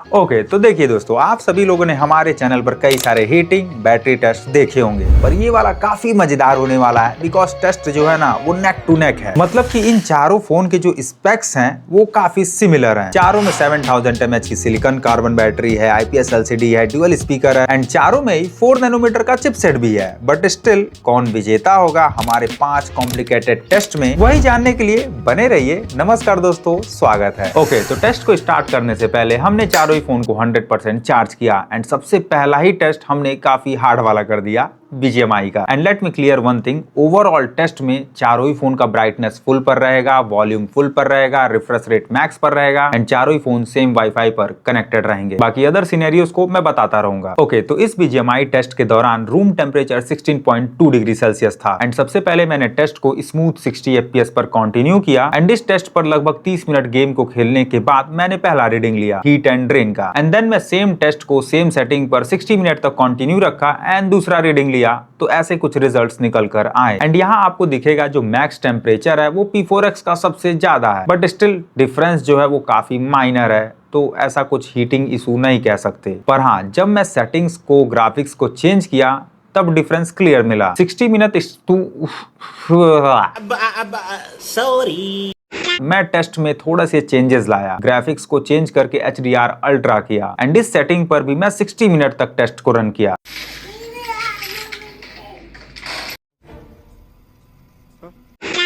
Okay तो देखिए दोस्तों, आप सभी लोगों ने हमारे चैनल पर कई सारे हीटिंग बैटरी टेस्ट देखे होंगे, पर ये वाला काफी मजेदार होने वाला है बिकॉज टेस्ट जो है ना वो नेक टू नेक है। मतलब कि इन चारों फोन के जो स्पेक्स हैं वो काफी सिमिलर हैं। चारों में 7000 mAh की सिलिकॉन कार्बन बैटरी है, IPS LCD है, ड्यूअल स्पीकर है एंड चारों में ही 4 नैनोमीटर का चिपसेट भी है। बट स्टिल कौन विजेता होगा हमारे 5 कॉम्प्लिकेटेड टेस्ट में, वही जानने के लिए बने रहिए। नमस्कार दोस्तों, स्वागत है। ओके तो टेस्ट को स्टार्ट करने से पहले हमने चारों फोन को 100% चार्ज किया एंड सबसे पहला ही टेस्ट हमने काफी हार्ड वाला कर दिया BGMI का। And let me clear one thing, overall test में चारों ही फोन का ब्राइटनेस फुल पर रहेगा, वॉल्यूम फुल पर रहेगा, रिफ्रेश रेट मैक्स पर रहेगा एंड चारों ही फोन सेम वाईफाई पर कनेक्टेड रहेंगे। बाकी अदर सिनेरियोस को मैं बताता रहूंगा। ओके तो इस BGMI टेस्ट के दौरान रूम टेम्परेचर 16.2 डिग्री सेल्सियस था एंड सबसे पहले मैंने टेस्ट को स्मूथ 60 FPS पर कंटिन्यू किया एंड इस टेस्ट पर लगभग 30 मिनट गेम को खेलने के बाद मैंने पहला रीडिंग लिया हीट एंड ड्रेन का एंड देन मैं सेम टेस्ट को सेम सेटिंग पर 60 मिनट तक कंटिन्यू रखा एंड दूसरा रीडिंग लिया। तो ऐसे कुछ रिजल्ट्स निकल कर आए एंड यहाँ आपको दिखेगा जो मैक्स टेम्परेचर है वो P4X का सबसे ज्यादा है, बट स्टिल डिफरेंस जो है वो काफी माइनर है, तो ऐसा कुछ हीटिंग इशू नहीं कह सकते। पर हाँ, जब मैं सेटिंग्स को ग्राफिक्स को चेंज किया तब डिफरेंस क्लियर मिला। 60 मिनट सॉरी मैं टेस्ट में थोड़ा से चेंजेस लाया, ग्राफिक्स को चेंज करके HDR अल्ट्रा किया एंड इस सेटिंग पर भी मैं 60 मिनट तक टेस्ट को रन किया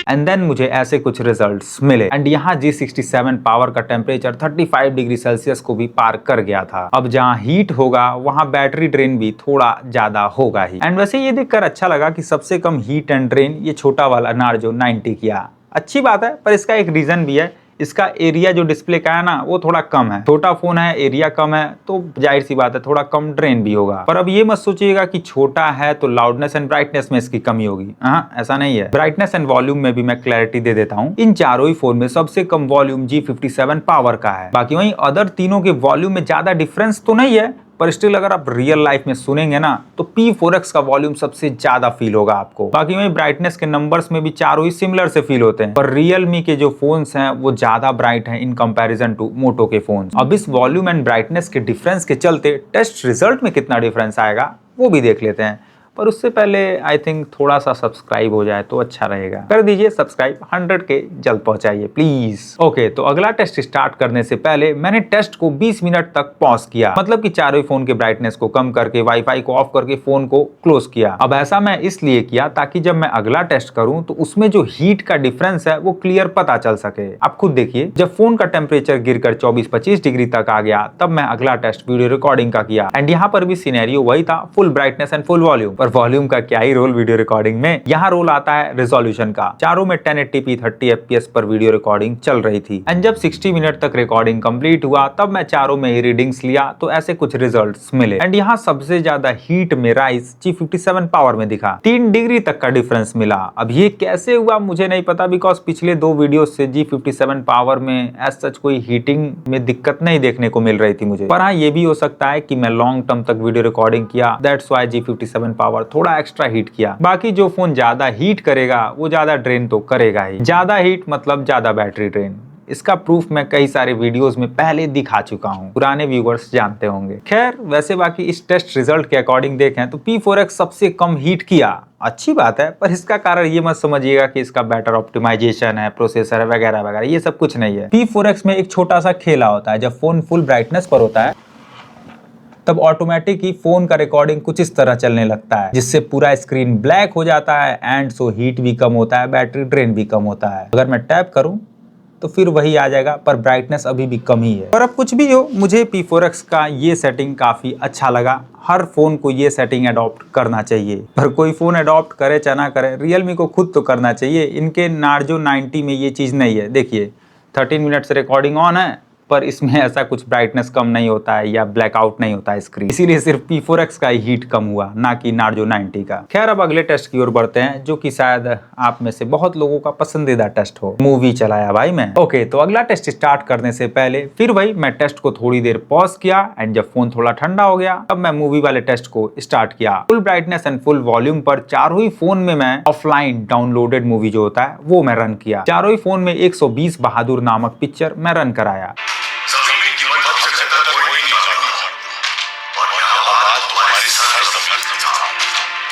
एंड देन मुझे ऐसे कुछ रिजल्ट्स मिले एंड यहाँ G67 पावर का टेम्परेचर 35 डिग्री सेल्सियस को भी पार कर गया था। अब जहाँ हीट होगा वहाँ बैटरी ड्रेन भी थोड़ा ज्यादा होगा ही। एंड वैसे ये देखकर अच्छा लगा कि सबसे कम हीट एंड ड्रेन ये छोटा वाला नार्जो 90 किया। अच्छी बात है, पर इसका एक रीजन भी है, इसका एरिया जो डिस्प्ले का है ना वो थोड़ा कम है। छोटा फोन है, एरिया कम है, तो जाहिर सी बात है थोड़ा कम ड्रेन भी होगा। पर अब ये मत सोचिएगा कि छोटा है तो लाउडनेस एंड ब्राइटनेस में इसकी कमी होगी। हाँ, ऐसा नहीं है। ब्राइटनेस एंड वॉल्यूम में भी मैं क्लैरिटी दे देता हूँ। इन चारों ही फोन में सबसे कम वॉल्यूम G57 पावर का है। बाकी वहीं अदर तीनों के वॉल्यूम में ज्यादा डिफरेंस तो नहीं है, पर स्टिल अगर आप रियल लाइफ में सुनेंगे ना तो P4X का वॉल्यूम सबसे ज्यादा फील होगा आपको। बाकी वही ब्राइटनेस के नंबर्स में भी चारों ही सिमिलर से फील होते हैं, पर रियलमी के जो फोन्स हैं वो ज्यादा ब्राइट हैं इन कंपैरिजन टू मोटो के फोन्स। अब इस वॉल्यूम एंड ब्राइटनेस के डिफरेंस के चलते टेस्ट रिजल्ट में कितना डिफरेंस आएगा वो भी देख लेते हैं। पर उससे पहले आई थिंक थोड़ा सा सब्सक्राइब हो जाए तो अच्छा रहेगा। कर दीजिए सब्सक्राइब, 100 के जल्द पहुंचाइए प्लीज। ओके तो अगला टेस्ट स्टार्ट करने से पहले मैंने टेस्ट को 20 मिनट तक पॉज किया, मतलब कि चारों फोन के ब्राइटनेस को कम करके वाईफाई को ऑफ करके फोन को क्लोज किया। अब ऐसा मैं इसलिए किया ताकि जब मैं अगला टेस्ट करूं तो उसमें जो हीट का डिफरेंस है वो क्लियर पता चल सके। आप खुद देखिए, जब फोन का टेम्परेचर गिरकर 24-25 डिग्री तक आ गया तब मैं अगला टेस्ट वीडियो रिकॉर्डिंग का किया एंड यहाँ पर भी सिनेरियो वही था, full brightness and full volume. पर वॉल्यूम का क्या ही रोल वीडियो रिकॉर्डिंग में, यहाँ रोल आता है रेजोल्यूशन का। चारों में 1080p 30 FPS पर वीडियो रिकॉर्डिंग चल रही थी एंड जब 60 मिनट तक रिकॉर्डिंग कंप्लीट हुआ तब मैं चारों में ही रीडिंग्स लिया तो ऐसे कुछ रिजल्ट्स मिले एंड यहाँ सबसे ज्यादा हीट में राइज G57 पावर में दिखा, 3 डिग्री तक का डिफरेंस मिला। अब ये कैसे हुआ मुझे नहीं पता, बिकॉज पिछले 2 वीडियो से G57 पावर में एज सच कोई हीटिंग में दिक्कत नहीं देखने को मिल रही थी मुझे। पर हाँ, ये भी हो सकता है कि मैं लॉन्ग टर्म तक वीडियो रिकॉर्डिंग किया, दैट्स व्हाई G57 पावर थोड़ा एक्स्ट्रा हीट किया। बाकी जो फोन ज्यादा हीट करेगा वो ज्यादा ड्रेन तो करेगा ही। ज्यादा हीट मतलब ज्यादा बैटरी ड्रेन। इसका प्रूफ मैं कई सारे वीडियोस में पहले दिखा चुका हूं, पुराने व्यूअर्स जानते होंगे। खैर वैसे बाकी इस टेस्ट रिजल्ट के अकॉर्डिंग देखें तो P4X सबसे कम हीट किया, अच्छी बात है, पर इसका कारण ये मत समझिएगा कि इसका बेटर ऑप्टिमाइजेशन है, प्रोसेसर है वगैरह वगैरह, ये सब कुछ नहीं है। P4X में एक छोटा सा खेला होता है, जब फोन फुल ब्राइटनेस पर होता है तब ऑटोमेटिक ही फोन का रिकॉर्डिंग कुछ इस तरह चलने लगता है, जिससे पूरा स्क्रीन ब्लैक हो जाता है एंड सो हीट भी कम होता है, बैटरी ड्रेन भी कम होता है। अगर मैं टैप करूं तो फिर वही आ जाएगा, पर ब्राइटनेस अभी भी कम ही है। पर अब कुछ भी हो, मुझे P4X का ये सेटिंग काफी अच्छा लगा। हर फोन को ये सेटिंग अडॉप्ट करना चाहिए, पर कोई फोन अडॉप्ट करे चाहे ना करे, रियलमी को खुद तो करना चाहिए। इनके नार्जो 90 में ये चीज नहीं है। देखिए 13 मिनट से रिकॉर्डिंग ऑन है, पर इसमें ऐसा कुछ ब्राइटनेस कम नहीं होता है या ब्लैकआउट नहीं होता है स्क्रीन, इसीलिए सिर्फ P4X का ही हीट कम हुआ, ना कि नार्जो 90 का। खैर अब अगले टेस्ट की ओर बढ़ते हैं, जो कि शायद आप में से बहुत लोगों का पसंदीदा टेस्ट हो। मूवी चलाया भाई मैं। ओके तो अगला टेस्ट स्टार्ट करने से पहले फिर वही मैं टेस्ट को थोड़ी देर पॉज किया एंड जब फोन थोड़ा ठंडा हो गया तब मैं मूवी वाले टेस्ट को स्टार्ट किया। Full brightness and full volume पर चारों ही फोन में मैं ऑफलाइन डाउनलोडेड मूवी जो होता है वो मैं रन किया। चारों ही फोन में 120 बहादुर नामक पिक्चर मैं रन कराया।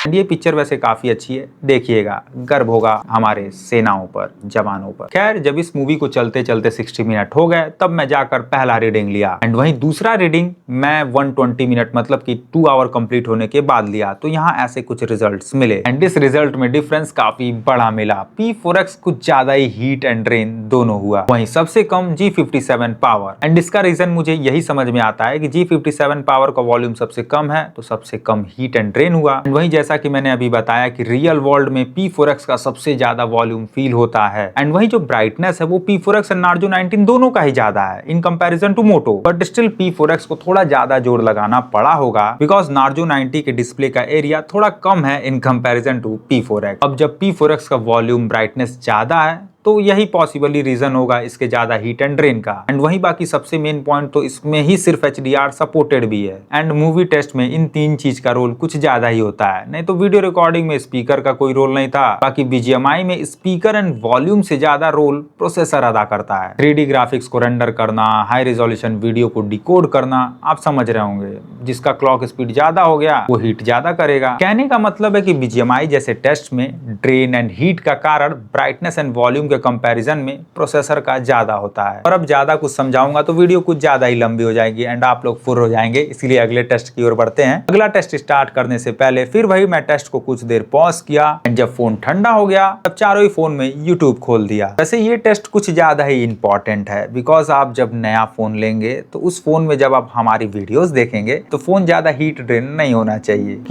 एंड ये पिक्चर वैसे काफी अच्छी है, देखिएगा, गर्व होगा हमारे सेनाओं पर, जवानों पर। खैर, जब इस मूवी को चलते चलते 60 मिनट हो गए तब मैं जाकर पहला रीडिंग लिया एंड वहीं दूसरा रीडिंग मैं 120 मिनट मतलब कि 2 आवर कंप्लीट होने के बाद लिया। तो यहाँ ऐसे कुछ रिजल्ट्स मिले एंड इस रिजल्ट में डिफरेंस काफी बड़ा मिला। P4X कुछ ज्यादा ही हीट एंड ड्रेन दोनों हुआ, वहीं सबसे कम G57 पावर। एंड इसका रीजन मुझे यही समझ में आता है कि G57 पावर का वॉल्यूम सबसे कम है तो सबसे कम हीट एंड ड्रेन हुआ। एंड वहीं जैसा कि मैंने अभी बताया कि रियल वर्ल्ड में P4X का सबसे ज्यादा वॉल्यूम फील होता है एंड वहीं जो ब्राइटनेस है वो P4X एंड नार्जो 19 दोनों का ही ज्यादा है in comparison to Moto. But still P4X को थोड़ा ज्यादा जोर लगाना पड़ा होगा बिकॉज नार्जो 90 के डिस्प्ले का एरिया थोड़ा कम है इन कंपैरिजन टू P4X। अब जब P4X का वॉल्यूम ब्राइटनेस ज्यादा है तो यही पॉसिबली रीजन होगा इसके ज्यादा हीट एंड ड्रेन का। एंड वहीं बाकी सबसे मेन पॉइंट तो इसमें ही सिर्फ HDR सपोर्टेड भी है एंड मूवी टेस्ट में इन तीन चीज का रोल कुछ ज्यादा ही होता है। नहीं तो वीडियो रिकॉर्डिंग में स्पीकर का कोई रोल नहीं था, बाकी BGMI में स्पीकर एंड वॉल्यूम से ज्यादा रोल प्रोसेसर अदा करता है। 3D ग्राफिक्स को रेंडर करना, हाई रेजोल्यूशन वीडियो को डिकोड करना, आप समझ रहे होंगे, जिसका क्लॉक स्पीड ज्यादा हो गया वो हीट ज्यादा करेगा। कहने का मतलब है कि BGMI जैसे टेस्ट में ड्रेन एंड हीट का कारण ब्राइटनेस एंड वॉल्यूम के कंपैरिजन में प्रोसेसर का ज्यादा होता है। और अब ज्यादा कुछ समझाऊंगा तो वीडियो कुछ ज्यादा ही लंबी हो जाएगी एंड आप लोग फुर हो जाएंगे, इसलिए अगले टेस्ट की ओर बढ़ते हैं। अगला टेस्ट स्टार्ट करने से पहले फिर वही मैं टेस्ट को कुछ देर पॉज किया एंड जब फोन ठंडा हो गया तब चारों ही फोन में यूट्यूब खोल दिया। वैसे ये टेस्ट कुछ ज्यादा ही इंपॉर्टेंट है बिकॉज आप जब नया फोन लेंगे तो उस फोन में जब आप हमारी वीडियोस देखेंगे तो फोन ज्यादा हीट ड्रेन नहीं होना चाहिए।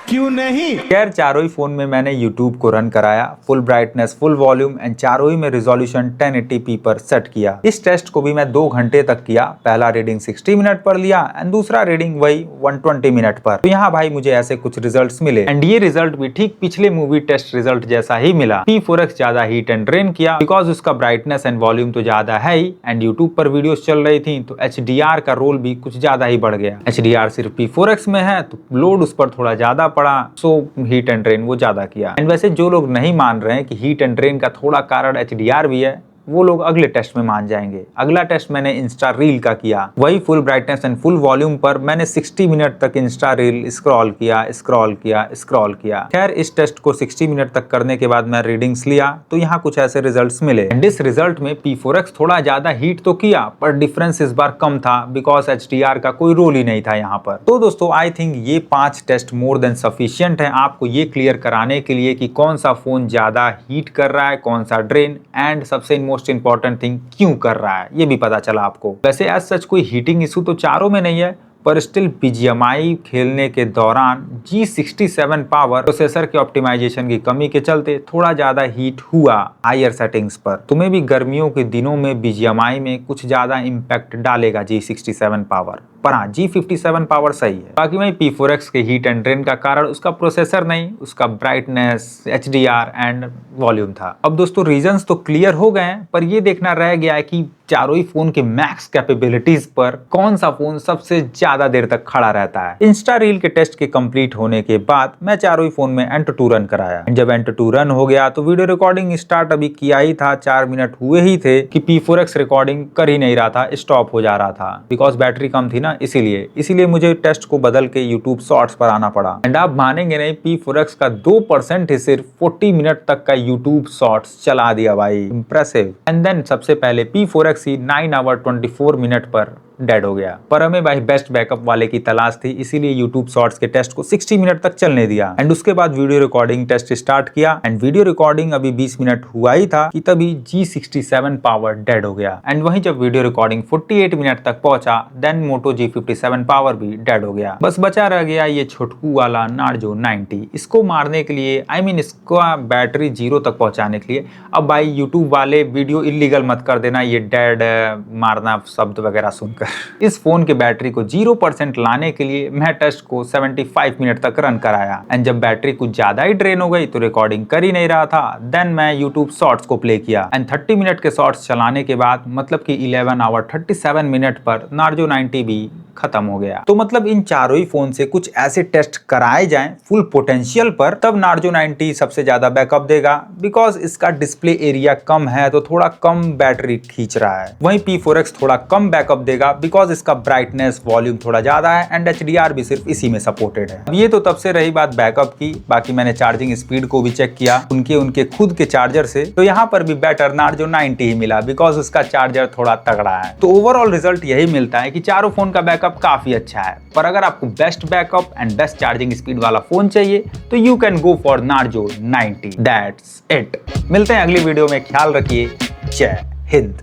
क्यों नहीं? खैर, चारों ही फोन में मैंने YouTube को रन कराया, full brightness, full volume and चारों ही में रिजोल्यूशन 1080p पर सेट किया। इस टेस्ट को भी मैं 2 घंटे तक किया। पहला रीडिंग 60 मिनट पर लिया एंड दूसरा रीडिंग वही 120 मिनट पर। तो यहाँ भाई मुझे ऐसे कुछ रिजल्ट्स मिले एंड ये रिजल्ट भी ठीक पिछले मूवी टेस्ट रिजल्ट जैसा ही मिला। P4X ज्यादा हीट एंड ड्रेन किया बिकॉज उसका ब्राइटनेस एंड वॉल्यूम तो ज्यादा है ही एंड यूट्यूब पर वीडियोस चल रही थी तो HDR का रोल भी कुछ ज्यादा ही बढ़ गया। HDR सिर्फ P4X में है तो लोड उस पर थोड़ा ज्यादा पड़ा, सो हीट एंड ड्रेन वो ज्यादा किया। एंड वैसे जो लोग नहीं मान रहे हैं कि हीट एंड ड्रेन का थोड़ा कारण HDR भी है वो लोग अगले टेस्ट में मान जाएंगे। अगला टेस्ट मैंने इंस्टा रील का किया, वही full brightness and full volume पर मैंने 60 मिनट तक इंस्टा रील स्क्रॉल किया। खैर, इस टेस्ट को 60 मिनट तक करने के बाद मैं रीडिंग्स लिया तो यहाँ कुछ ऐसे रिजल्ट्स मिले एंड इस रिजल्ट में P4X थोड़ा ज्यादा हीट तो किया पर डिफरेंस इस बार कम था बिकॉज HDR का कोई रोल ही नहीं था यहाँ पर। तो दोस्तों, आई थिंक ये 5 टेस्ट मोर देन सफिशियंट है आपको ये क्लियर कराने के लिए कि कौन सा फोन ज्यादा हीट कर रहा है, कौन सा ड्रेन एंड सबसे मोस्ट इंपॉर्टेंट थिंग क्यों कर रहा है, ये भी पता चला आपको। वैसे एज सच कोई हीटिंग इशू तो चारों में नहीं है पर स्टिल BGMI खेलने के दौरान G67 पावर प्रोसेसर के ऑप्टिमाइजेशन की कमी के चलते थोड़ा ज्यादा हीट हुआ हायर सेटिंग्स पर। तुम्हें भी गर्मियों के दिनों में BGMI में कुछ ज्यादा इम्पैक्ट डालेगा G67 पावर, पर हाँ G57 पावर सही है। बाकी वही P4X के हीट एंड ड्रेन का कारण उसका प्रोसेसर नहीं, उसका ब्राइटनेस, HDR एंड वॉल्यूम था। अब दोस्तों, रीजंस तो क्लियर हो गए हैं पर ये देखना रह गया है कि चारों ही फोन के मैक्स कैपेबिलिटीज पर कौन सा फोन सबसे ज्यादा देर तक खड़ा रहता है। इंस्टा रील के टेस्ट के कंप्लीट होने के बाद मैं चारों ही फोन में Ant2 रन कराया। जब Ant2 रन हो गया तो वीडियो रिकॉर्डिंग स्टार्ट अभी किया ही था, 4 मिनट हुए ही थे कि P4X रिकॉर्डिंग कर ही नहीं रहा था, स्टॉप हो जा रहा था बिकॉज बैटरी कम थी ना, इसीलिए मुझे टेस्ट को बदल के YouTube शॉर्ट्स पर आना पड़ा। एंड आप मानेंगे नहीं, P4X का 2% ही सिर्फ 40 मिनट तक का YouTube शॉर्ट्स चला दिया भाई, इंप्रेसिव। एंड देन सबसे पहले P4X ही 9 आवर 24 मिनट पर डेड हो गया। पर हमें भाई बेस्ट बैकअप वाले की तलाश थी, इसीलिए YouTube शॉर्ट्स के टेस्ट को 60 मिनट तक चलने दिया एंड उसके बाद वीडियो रिकॉर्डिंग टेस्ट स्टार्ट किया एंड वीडियो रिकॉर्डिंग अभी 20 मिनट हुआ ही था कि तभी G67 पावर डेड हो गया। एंड वहीं जब वीडियो रिकॉर्डिंग 48 मिनट तक पहुंचा देन मोटो G57 पावर भी डेड हो गया। बस बचा रह गया ये छोटकू वाला नार्जो 90। इसको मारने के लिए इसका बैटरी 0 तक पहुंचाने के लिए, अब भाई YouTube वाले वीडियो इलीगल मत कर देना ये डेड मारना शब्द वगैरह सुनकर। इस फोन के बैटरी को 0% लाने के लिए मैं टेस्ट को 75 मिनट तक रन कराया एंड जब बैटरी कुछ ज्यादा ही ड्रेन हो गई तो रिकॉर्डिंग कर ही नहीं रहा था। देन मैं YouTube शॉर्ट्स को प्ले किया एंड 30 मिनट के शॉर्ट्स चलाने के बाद मतलब कि 11 आवर 37 मिनट पर नार्जो 90 भी खत्म हो गया। तो मतलब इन चारों ही फोन से कुछ ऐसे टेस्ट कराए जाएं फुल पोटेंशियल पर, तब नार्जो 90 सबसे ज्यादा बैकअप देगा। बिकॉज इसका डिस्प्ले एरिया कम है तो थोड़ा कम बैटरी खींच रहा है। वहीं P4X थोड़ा कम बैकअप देगा बिकॉज इसका ब्राइटनेस वॉल्यूम थोड़ा ज्यादा है एंड HDR भी सिर्फ इसी में सपोर्टेड है। ये तो तब से रही बात बैकअप की। बाकी मैंने चार्जिंग स्पीड को भी चेक किया उनके खुद के चार्जर से, तो यहाँ पर भी बेटर नार्जो 90 ही मिला बिकॉज उसका चार्जर थोड़ा तगड़ा है। तो ओवरऑल रिजल्ट यही मिलता है कि चारों फोन का बैकअप काफी अच्छा है। पर अगर आपको best backup and best charging speed वाला फोन चाहिए तो you can go for Narzo 90। That's it. मिलते हैं अगली वीडियो में। ख्याल रखिए। जय हिंद।